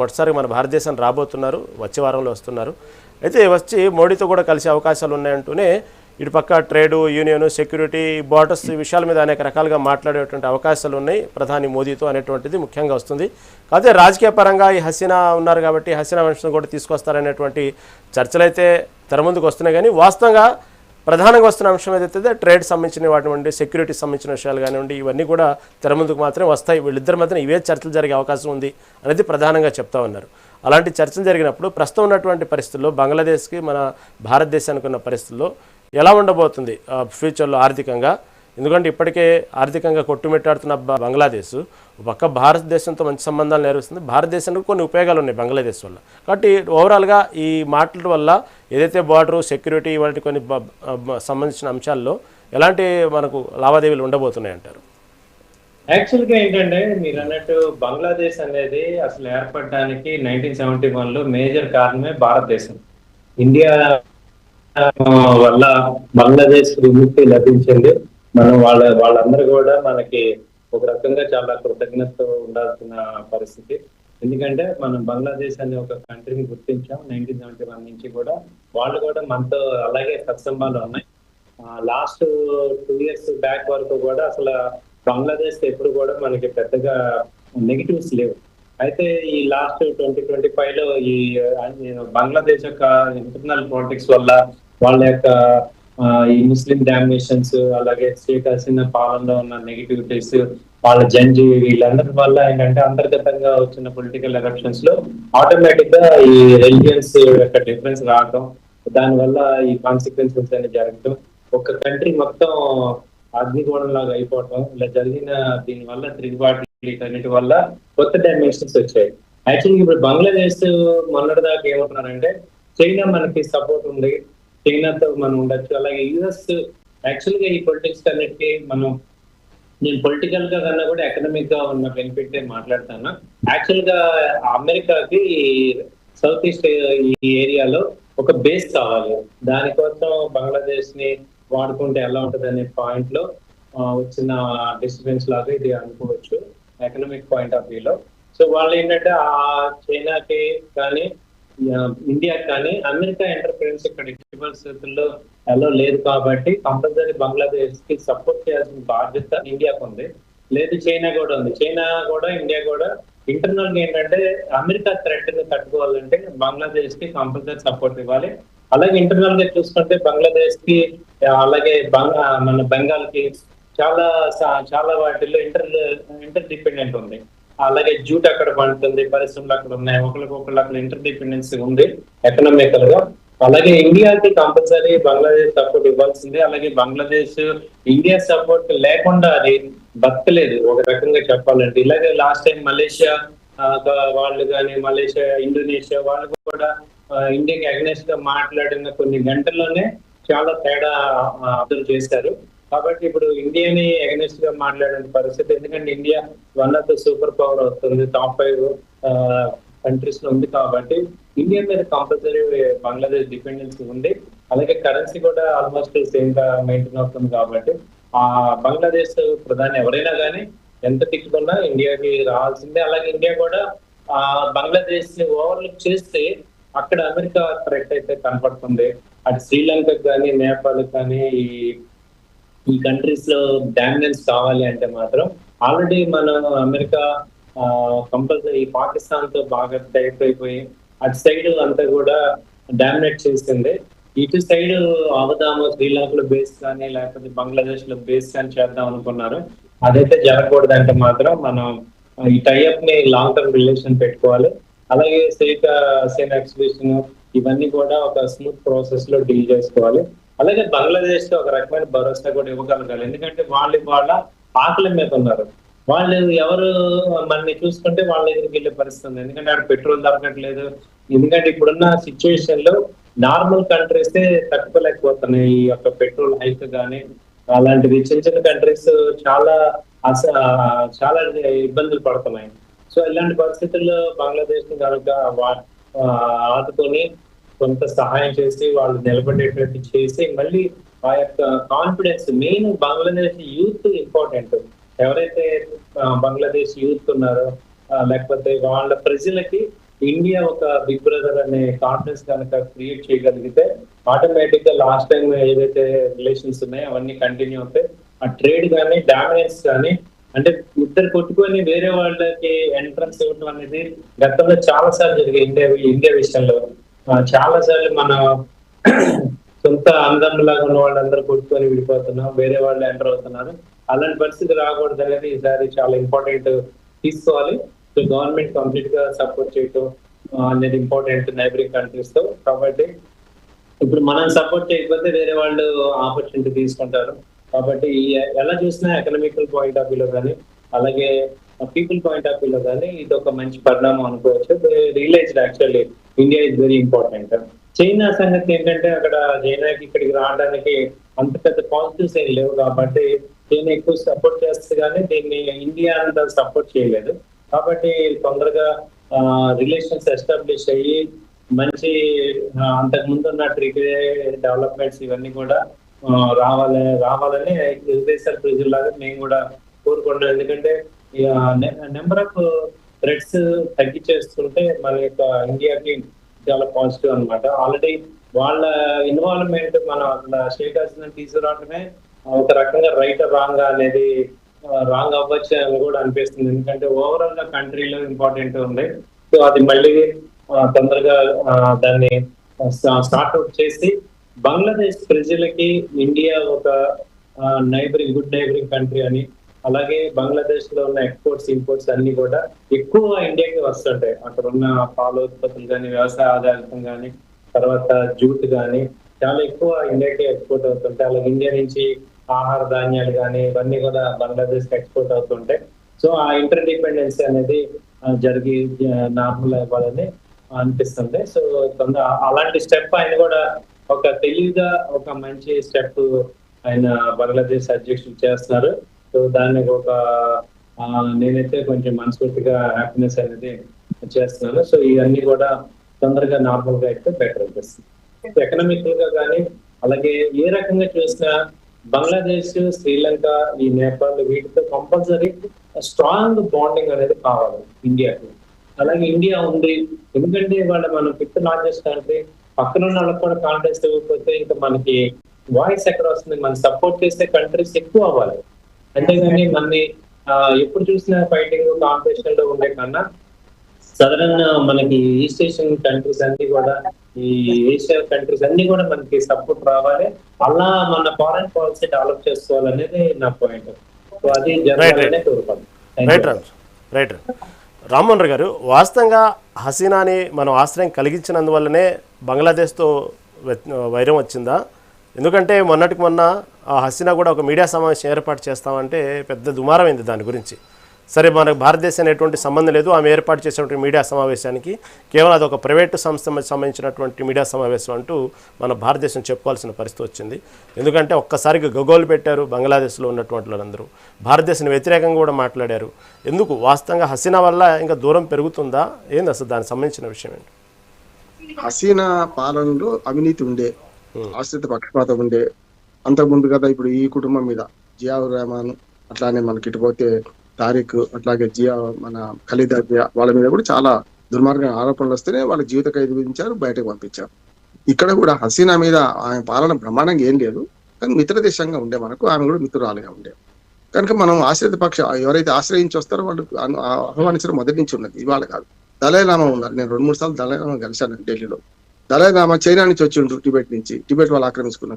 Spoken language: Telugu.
మొదటిసారి మన భారతదేశం రాబోతున్నారు, వచ్చే వారంలో వస్తున్నారు. అయితే వచ్చి మోడీతో కూడా కలిసే అవకాశాలు ఉన్నాయంటూనే ఇటు పక్క ట్రేడు, యూనియన్, సెక్యూరిటీ, బార్డర్స్ ఈ విషయాల మీద అనేక రకాలుగా మాట్లాడేటువంటి అవకాశాలు ఉన్నాయి ప్రధాని మోదీతో అనేటువంటిది ముఖ్యంగా వస్తుంది. కాకపోతే రాజకీయ పరంగా ఈ హసీనా ఉన్నారు కాబట్టి హసీనా వెంటనే కూడా తీసుకొస్తారనేటువంటి చర్చలు అయితే తెర ముందుకు వస్తున్నాయి. కానీ వాస్తవంగా ప్రధానంగా వస్తున్న అంశం ఏదైతే ట్రేడ్ సంబంధించిన వాటి సెక్యూరిటీ సంబంధించిన విషయాలు కానివ్వండి, ఇవన్నీ కూడా తెర ముందుకు మాత్రమే వస్తాయి. వీళ్ళిద్దరి మధ్యన ఇవే చర్చలు జరిగే అవకాశం ఉంది అనేది ప్రధానంగా చెప్తా ఉన్నారు. అలాంటి చర్చలు జరిగినప్పుడు ప్రస్తుతం ఉన్నటువంటి పరిస్థితుల్లో బంగ్లాదేశ్కి మన భారతదేశానికి ఉన్న పరిస్థితుల్లో ఎలా ఉండబోతుంది ఫ్యూచర్లో ఆర్థికంగా? ఎందుకంటే ఇప్పటికే ఆర్థికంగా కొట్టుమిట్టాడుతున్న బంగ్లాదేశ్ పక్క భారతదేశంతో మంచి సంబంధాలు నెరవేరుస్తుంది. భారతదేశానికి కొన్ని ఉపయోగాలు ఉన్నాయి బంగ్లాదేశ్ వల్ల. కాబట్టి ఓవరాల్గా ఈ మాటల వల్ల ఏదైతే బార్డరు, సెక్యూరిటీ వాటి కొన్ని సంబంధించిన అంశాల్లో ఎలాంటి మనకు లావాదేవీలు ఉండబోతున్నాయి అంటారు? యాక్చువల్గా ఏంటంటే మీరు అన్నట్టు బంగ్లాదేశ్ అనేది అసలు ఏర్పడడానికి 1971లో మేజర్ కారణమే భారతదేశం. ఇండియా వల్ల బంగ్లాదేశ్ విముక్తి లభించింది. మనం వాళ్ళందరూ కూడా మనకి ఒక రకంగా చాలా కృతజ్ఞతతో ఉండాల్సిన పరిస్థితి. ఎందుకంటే మనం బంగ్లాదేశ్ అనే ఒక కంట్రీని గుర్తించాం 1971 నుంచి కూడా. వాళ్ళు కూడా మనతో అలాగే సత్సంబాలు ఉన్నాయి. లాస్ట్ 2 years బ్యాక్ వరకు కూడా అసలు బంగ్లాదేశ్ ఎప్పుడు కూడా మనకి పెద్దగా నెగిటివ్స్ లేవు. అయితే ఈ లాస్ట్ 2025లో ఈ బంగ్లాదేశ్ యొక్క ఇంటర్నల్ పాలిటిక్స్ వల్ల వాళ్ళ యొక్క ఈ ముస్లిం డామినేషన్స్, అలాగే షేక్ హసీనా పాలనలో ఉన్న నెగిటివిటీస్, వాళ్ళ జంజి, వీళ్ళందరి వల్ల ఏంటంటే అంతర్గతంగా వచ్చిన పొలిటికల్ ఎలక్షన్స్ లో ఆటోమేటిక్ గా ఈ రిలీజియన్స్ యొక్క డిఫరెన్స్ రావడం, దానివల్ల ఈ కాన్సిక్వెన్సెస్ అనేది జరగడం, ఒక కంట్రీ మొత్తం అగ్నిగోళం లాగా అయిపోవటం ఇలా జరిగిన దీనివల్ల తిరుగుబాటు వల్ల కొత్త డైమెన్షన్స్ వచ్చాయి. యాక్చువల్గా ఇప్పుడు బంగ్లాదేశ్ మొన్నటి దాకా ఏమంటున్నారంటే చైనా మనకి సపోర్ట్ ఉంది, చైనాతో మనం ఉండొచ్చు, అలాగే యుఎస్. యాక్చువల్ గా ఈ పొలిటిక్స్ అన్నిటికీ నేను పొలిటికల్ గా కన్నా కూడా ఎకనామిక్ గా ఉన్న బెనిఫిట్ మాట్లాడతాను. యాక్చువల్ గా అమెరికాకి సౌత్ ఈస్ట్ ఈ ఏరియాలో ఒక బేస్ కావాలి. దానికోసం బంగ్లాదేశ్ ని వాడుకుంటే ఎలా ఉంటది అనే పాయింట్ లో వచ్చిన డిస్టర్బెన్స్ లాగా ఇది అనుకోవచ్చు ఎకనామిక్ పాయింట్ ఆఫ్ వ్యూలో. సో వాళ్ళు ఏంటంటే ఆ చైనాకి కానీ ఇండియాకి కానీ అమెరికా ఎంటర్ప్రెన్స్ ఇక్కడ ఎట్టి పరిస్థితుల్లో ఎలా లేదు కాబట్టి కంపల్సరీ బంగ్లాదేశ్ కి సపోర్ట్ చేయాల్సిన బాధ్యత ఇండియాకు ఉంది, లేదు చైనా కూడా ఉంది. చైనా కూడా ఇండియా కూడా ఇంటర్నల్ గా ఏంటంటే అమెరికా థ్రెట్ ని తట్టుకోవాలంటే బంగ్లాదేశ్ కి కంపల్సరీ సపోర్ట్ ఇవ్వాలి. అలాగే ఇంటర్నల్ గా చూసుకుంటే బంగ్లాదేశ్ కి అలాగే మన బెంగాల్ కి చాలా వాటిల్లో ఇంటర్ డిపెండెంట్ ఉంది. అలాగే జూట్ అక్కడ పండుతుంది, పరిశ్రమలు అక్కడ ఉన్నాయి, ఒకరికొకరు అక్కడ ఇంటర్ డిపెండెన్సీ ఉంది ఎకనామికల్ గా. అలాగే ఇండియాకి కంపల్సరీ బంగ్లాదేశ్ సపోర్ట్ ఇవ్వాల్సిందే. అలాగే బంగ్లాదేశ్ ఇండియా సపోర్ట్ లేకుండా అది బతకలేదు ఒక రకంగా చెప్పాలంటే. ఇలాగే లాస్ట్ టైం మలేషియా వాళ్ళు కానీ, మలేషియా, ఇండోనేషియా వాళ్ళు కూడా ఇండియాకి అగెనెస్ట్ గా మాట్లాడిన కొన్ని గంటల్లోనే చాలా తేడా అబ్జర్వ్ చేశారు. కాబట్టి ఇప్పుడు ఇండియాని అగెనెస్ట్ గా మాట్లాడే పరిస్థితి, ఎందుకంటే India one of the super power అవుతుంది, టాప్ 5 కంట్రీస్ లో ఉంది. కాబట్టి ఇండియా మీద కంపల్సరీ బంగ్లాదేశ్ డిపెండెన్సీ ఉంది. అలాగే కరెన్సీ కూడా ఆల్మోస్ట్ సేమ్ గా మెయింటైన్ అవుతుంది. కాబట్టి ఆ బంగ్లాదేశ్ ప్రధాని ఎవరైనా కానీ ఎంత తిట్టుకున్నా ఇండియాకి రావాల్సిందే. అలాగే ఇండియా కూడా బంగ్లాదేశ్ ని ఓవర్లుక్ చేస్తే అక్కడ అమెరికా థ్రెట్ అయితే కనపడుతుంది. అటు శ్రీలంకకు కానీ, నేపాల్ కానీ ఈ కంట్రీస్ లో డామినెన్స్ కావాలి అంటే మాత్రం ఆల్రెడీ మనం అమెరికా కంపల్సరీ పాకిస్తాన్ తో బాగా టైప్ అయిపోయి అటు సైడ్ అంతా కూడా డామినేట్ చేసింది. ఇటు సైడ్ అవదాము శ్రీలంకలో బేస్ కానీ లేకపోతే బంగ్లాదేశ్ లో బేస్ కానీ చేద్దాం అనుకున్నారు. అదైతే జరగకూడదు అంటే మాత్రం మనం ఈ టైఅప్ ని లాంగ్ టర్మ్ రిలేషన్ పెట్టుకోవాలి. అలాగే సేనా ఎగ్జిబిషన్ ఇవన్నీ కూడా ఒక స్మూత్ ప్రాసెస్ లో డీల్ చేసుకోవాలి. అలాగే బంగ్లాదేశ్ కి ఒక రకమైన భరోసా కూడా ఇవ్వగలగాలి. ఎందుకంటే వాళ్ళ ఆకలి మీద ఉన్నారు. వాళ్ళు ఎవరు మనని చూసుకుంటే వాళ్ళ దగ్గరికి వెళ్ళే పరిస్థితి ఉంది. ఎందుకంటే అక్కడ పెట్రోల్ దొరకట్లేదు. ఎందుకంటే ఇప్పుడున్న సిచ్యువేషన్ లో నార్మల్ కంట్రీస్ తట్టుకోలేకపోతున్నాయి ఈ యొక్క పెట్రోల్ హైక్ కానీ అలాంటివి. చిన్న చిన్న కంట్రీస్ చాలా ఇబ్బందులు పడుతున్నాయి. సో ఇలాంటి పరిస్థితుల్లో బంగ్లాదేశ్ ని కనుక ఆదుకొని కొంత సహాయం చేసి వాళ్ళు నిలబడేటట్టు చేసి మళ్ళీ ఆ యొక్క confidence, main Bangladesh youth important. ఎవరైతే బంగ్లాదేశ్ యూత్ ఉన్నారో లేకపోతే వాళ్ళ ప్రజలకి ఇండియా ఒక బిగ్ బ్రదర్ అనే కాన్ఫిడెన్స్ కనుక క్రియేట్ చేయగలిగితే ఆటోమేటిక్ గా లాస్ట్ టైం ఏదైతే రిలేషన్స్ ఉన్నాయో అవన్నీ కంటిన్యూ అవుతాయి. ఆ ట్రేడ్ కానీ డామినెన్స్ కానీ, అంటే ఇద్దరు కొట్టుకొని వేరే వాళ్ళకి ఎంట్రన్స్ ఇవ్వడం అనేది గతంలో చాలా సార్లు జరిగాయి. ఇండియా విషయంలో చాలా సార్లు మన సొంత అందరిలాగా ఉన్న వాళ్ళందరూ కొట్టుకొని విడిపోతున్నాం, వేరే వాళ్ళు ఎంటర్ అవుతున్నారు. అలాంటి పరిస్థితి రాకూడదు అనేది ఈసారి చాలా ఇంపార్టెంట్ తీసుకోవాలి. సో గవర్నమెంట్ కంప్లీట్ గా సపోర్ట్ చేయటం అనేది ఇంపార్టెంట్ నైబరింగ్ కంట్రీస్ తో. కాబట్టి ఇప్పుడు మనం సపోర్ట్ చేయకపోతే వేరే వాళ్ళు ఆపర్చునిటీ తీసుకుంటారు. కాబట్టి ఎలా చూసినా ఎకనామికల్ పాయింట్ ఆఫ్ వ్యూలో కానీ, అలాగే పీపుల్ పాయింట్ ఆఫ్ వ్యూలో కానీ ఇది ఒక మంచి పరిణామం అనుకోవచ్చు. Realised actually India is very important. China సంగతి ఏంటంటే అక్కడ చైనాకి ఇక్కడికి రావడానికి అంత పెద్ద పాజిటివ్స్ ఏం లేవు. కాబట్టి చైనా ఎక్కువ సపోర్ట్ చేస్తుంది కానీ దీన్ని ఇండియా అంత సపోర్ట్ చేయలేదు. కాబట్టి తొందరగా రిలేషన్స్ ఎస్టాబ్లిష్ అయ్యి మంచి అంతకు ముందు ఉన్న ట్రిక్ డెవలప్మెంట్స్ ఇవన్నీ కూడా రావాలని ఇరు దేశాల ప్రజల్లాగా మేము కూడా కోరుకుంటున్నాం. ఎందుకంటే నెంబర్ ఆఫ్ థ్రెట్స్ తగ్గించేస్తుంటే మన యొక్క ఇండియాకి చాలా పాజిటివ్ అన్నమాట. ఆల్రెడీ వాళ్ళ ఇన్వాల్వ్మెంట్ మన షేక్ హసీనా తీసుకురావడమే ఒక రకంగా రైట్ రాంగ్ అనేది రాంగ్ అవ్వచ్చు అని కూడా అనిపిస్తుంది. ఎందుకంటే ఓవరాల్ గా కంట్రీలో ఇంపార్టెంట్ ఉంది. సో అది మళ్ళీ తొందరగా దాన్ని స్టార్ట్అవుట్ చేసి బంగ్లాదేశ్ ప్రజలకి ఇండియా ఒక గుడ్ నైబరింగ్ కంట్రీ అని, అలాగే బంగ్లాదేశ్ లో ఉన్న ఎక్స్పోర్ట్స్ ఇంపోర్ట్స్ అన్ని కూడా ఎక్కువ ఇండియాకి వస్తుంటాయి. అక్కడ ఉన్న పాల ఉత్పత్తులు కానీ, వ్యవసాయ ఆధారితం కానీ, తర్వాత జూట్ కానీ చాలా ఎక్కువ ఇండియాకి ఎక్స్పోర్ట్ అవుతుంటాయి. అలాగే ఇండియా నుంచి ఆహార ధాన్యాలు కానీ ఇవన్నీ కూడా బంగ్లాదేశ్ కి ఎక్స్పోర్ట్ అవుతుంటాయి. సో ఆ ఇంటర్ డిపెండెన్సీ అనేది జరిగి నార్మల్ అవ్వాలని అనిపిస్తుంది. సో అలాంటి స్టెప్ ఆయన కూడా ఒక తెలివిగా ఒక మంచి స్టెప్ ఆయన బంగ్లాదేశ్ అధ్యక్షుడు చేస్తున్నారు. సో దాన్ని ఒక నేనైతే కొంచెం మనస్ఫూర్తిగా హ్యాపీనెస్ అనేది చేస్తున్నాను. సో ఇవన్నీ కూడా తొందరగా నార్మల్ గా అయితే బెటర్ అనిపిస్తుంది. ఎకనామికల్ గా కానీ, అలాగే ఏ రకంగా చూసినా బంగ్లాదేశ్, శ్రీలంక, ఈ నేపాల్ వీటితో కంపల్సరీ స్ట్రాంగ్ బాండింగ్ అనేది కావాలి ఇండియాకి. అలాగే ఇండియా ఉంది, ఎందుకంటే మనం 5th లార్జెస్ట్ కంట్రీ. పక్కన ఉన్న వాళ్ళకి కూడా కాన్ఫిడెన్స్ ఇవ్వకపోతే ఇంకా మనకి వాయిస్ ఎక్కడ వస్తుంది? మనం సపోర్ట్ చేసే కంట్రీస్ ఎక్కువ అవ్వాలి. అంతేగాని మనని ఎప్పుడు చూసినా ఫైటింగ్ కాంపిటీషన్ లో ఉండే కన్నా సదరన్ మనకి ఈస్ట్ ఏషియన్ కంట్రీస్ అన్ని కూడా, ఈ ఏషియా కంట్రీస్ అన్ని కూడా మనకి సపోర్ట్ రావాలి. అలా మన ఫారెన్ పాలసీ డెవలప్ చేసుకోవాలనేది నా పాయింట్. సో అది జరగాలనే కోరుకుంటున్నాను. రైట్ రామ్మోహన్ రావు గారు, వాస్తవంగా హసీనాని మనం ఆశ్రయం కలిగించినందువల్లనే బంగ్లాదేశ్తో వైరం వచ్చిందా? ఎందుకంటే మొన్నటికి మొన్న హసీనా కూడా ఒక మీడియా సమావేశం ఏర్పాటు చేస్తామంటే పెద్ద దుమారమైంది దాని గురించి. సరే, మనకు భారతదేశానికి ఎటువంటి సంబంధం లేదు ఆమె ఏర్పాటు చేసినటువంటి మీడియా సమావేశానికి, కేవలం అది ఒక ప్రైవేటు సంస్థకు సంబంధించినటువంటి మీడియా సమావేశం అంటూ మన భారతదేశం చెప్పుకోవాల్సిన పరిస్థితి వచ్చింది. ఎందుకంటే ఒక్కసారిగా గగోలు పెట్టారు బంగ్లాదేశ్లో ఉన్నటువంటి వాళ్ళందరూ, భారతదేశానికి వ్యతిరేకంగా కూడా మాట్లాడారు. ఎందుకు? వాస్తవంగా హసీనా వల్ల ఇంకా దూరం పెరుగుతుందా? ఏంది అసలు దానికి సంబంధించిన విషయం ఏంటి? హసీనా పాలనలో అవినీతి ఉండే, ఆశ్రిత పక్షపాతం ఉండే. అంతకుముందు కదా ఇప్పుడు ఈ కుటుంబం మీద జియావుర్ రెహమాన్, అట్లానే మనకి ఇటుపోతే తారిక్, అట్లాగే మన ఖలీద్ జియా వాళ్ళ మీద కూడా చాలా దుర్మార్గ ఆరోపణలు వస్తేనే వాళ్ళ జీవిత ఖైదు విధించారు, బయటకు పంపించారు. ఇక్కడ కూడా హసీనా మీద ఆమె పాలన బ్రహ్మాండంగా ఏం లేదు, కానీ మిత్ర దేశంగా ఉండే మనకు ఆమె కూడా మిత్రురాలుగా ఉండే కనుక మనం ఆశ్రిత పక్ష ఎవరైతే ఆశ్రయించి వస్తారో వాళ్ళు ఆహ్వానించడం మొదటి నుంచి ఉన్నది, ఇవాళ కాదు. దలైలామా ఉన్నారు. నేను 2-3 సార్లు దలైలామా కలిశాను ఢిల్లీలో. దలైలామా చైనా నుంచి వచ్చి ఉండ్రు, టిబెట్ నుంచి. టిబెట్ వాళ్ళు ఆక్రమించుకున్న